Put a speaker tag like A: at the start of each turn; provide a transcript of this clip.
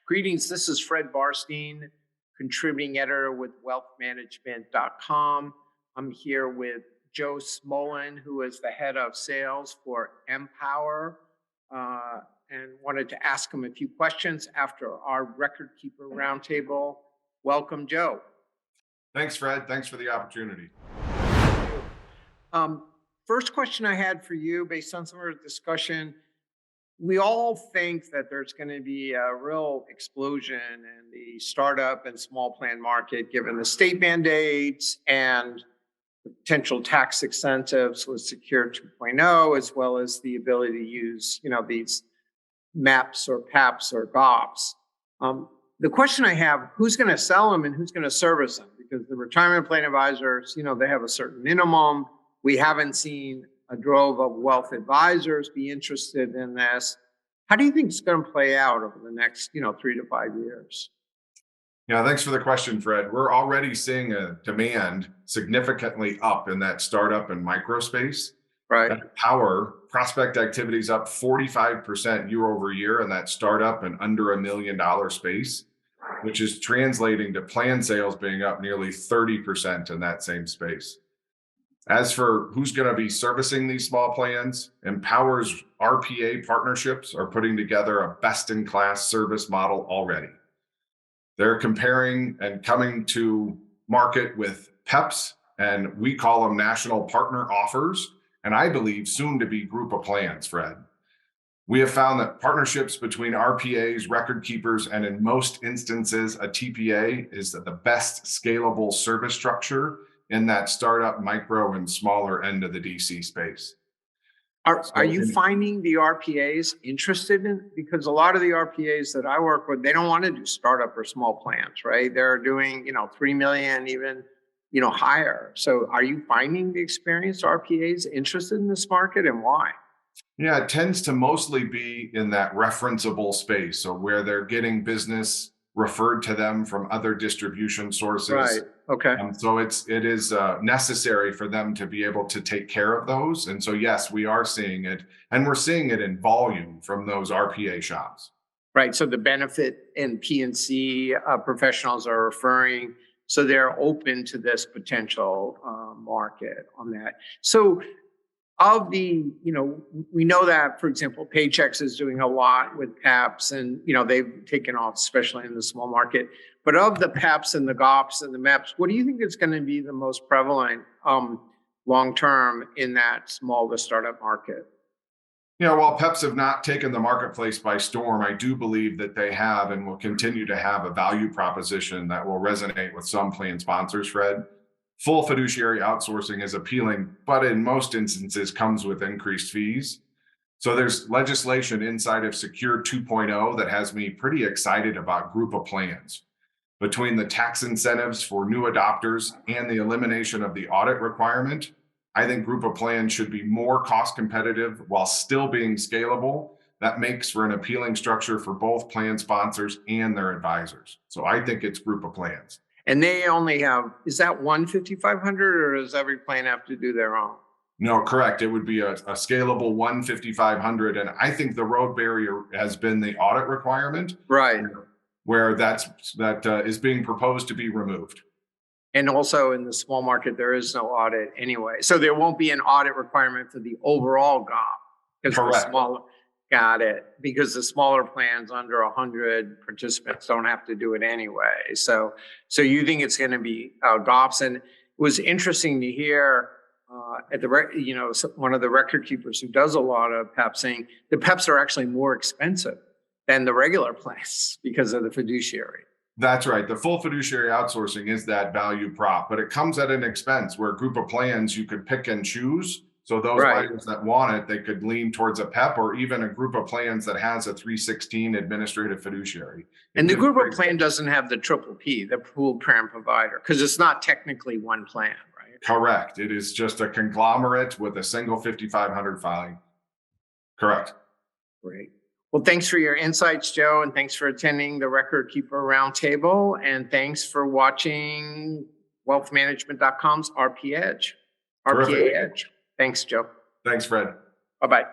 A: Greetings, this is Fred Barstein, contributing editor with wealthmanagement.com. I'm here with Joe Smolen, who is the head of sales for Empower, and wanted to ask him a few questions after our record keeper roundtable. Welcome, Joe.
B: Thanks, Fred. Thanks for the opportunity.
A: First question I had for you, based on some of our discussion, we all think that there's going to be a real explosion in the startup and small plan market, given the state mandates and the potential tax incentives with Secure 2.0, as well as the ability to use, these MAPs or PEPs or GOPs. The question I have, who's going to sell them and who's going to service them? Because the retirement plan advisors, they have a certain minimum. We haven't seen a drove of wealth advisors be interested in this. How do you think it's going to play out over the next, 3 to 5 years?
B: Yeah, thanks for the question, Fred. We're already seeing a demand significantly up in that startup and micro space.
A: Right.
B: Empower prospect activities up 45% year over year in that startup and under $1 million space, which is translating to plan sales being up nearly 30% in that same space. As for who's going to be servicing these small plans, Empower's RPA partnerships are putting together a best-in-class service model already. They're comparing and coming to market with PEPs, and we call them national partner offers, and I believe soon to be group of plans, Fred. We have found that partnerships between RPAs, record keepers, and in most instances, a TPA is the best scalable service structure in that startup, micro, and smaller end of the DC space.
A: Are you finding the RPAs interested in, because a lot of the RPAs that I work with, they don't want to do startup or small plans, right? They're doing, 3 million, even, higher. So are you finding the experienced RPAs interested in this market, and why?
B: Yeah, it tends to mostly be in that referenceable space. So where they're getting business referred to them from other distribution sources.
A: Right. Okay.
B: So it is necessary for them to be able to take care of those. And so, yes, we are seeing it, and we're seeing it in volume from those RPA shops.
A: Right. So the benefit and PNC professionals are referring, so they're open to this potential market on that. So of the, we know that, for example, Paychex is doing a lot with PEPs, and, they've taken off, especially in the small market. But of the PEPs and the GOPs and the MEPs, what do you think is going to be the most prevalent long-term in that small to startup market?
B: While PEPs have not taken the marketplace by storm, I do believe that they have and will continue to have a value proposition that will resonate with some plan sponsors, Fred. Full fiduciary outsourcing is appealing, but in most instances comes with increased fees. So there's legislation inside of Secure 2.0 that has me pretty excited about group of plans. Between the tax incentives for new adopters and the elimination of the audit requirement, I think group of plans should be more cost competitive while still being scalable. That makes for an appealing structure for both plan sponsors and their advisors. So I think it's group of plans.
A: And they only have, is that one 5,500, or does every plan have to do their own?
B: No, correct. It would be a scalable 5,500. And I think the road barrier has been the audit requirement.
A: Right.
B: Where that is being proposed to be removed.
A: And also in the small market, there is no audit anyway. So there won't be an audit requirement for the overall GOP.
B: Correct.
A: Got it. Because the smaller plans under 100 participants don't have to do it anyway. So you think it's going to be GOPs. And it was interesting to hear at the one of the record keepers who does a lot of PEPs saying the PEPs are actually more expensive than the regular plans because of the fiduciary.
B: That's right. The full fiduciary outsourcing is that value prop, but it comes at an expense where a group of plans you could pick and choose. So those buyers that want it, they could lean towards a PEP or even a group of plans that has a 316 administrative fiduciary.
A: And the group of plan doesn't have the triple P, the pooled parent provider, because it's not technically one plan, right?
B: Correct. It is just a conglomerate with a single 5,500 filing. Correct.
A: Great. Well, thanks for your insights, Joe, and thanks for attending the Record Keeper Roundtable, and thanks for watching wealthmanagement.com's RPA Edge. Thanks, Joe.
B: Thanks, Fred.
A: Bye-bye.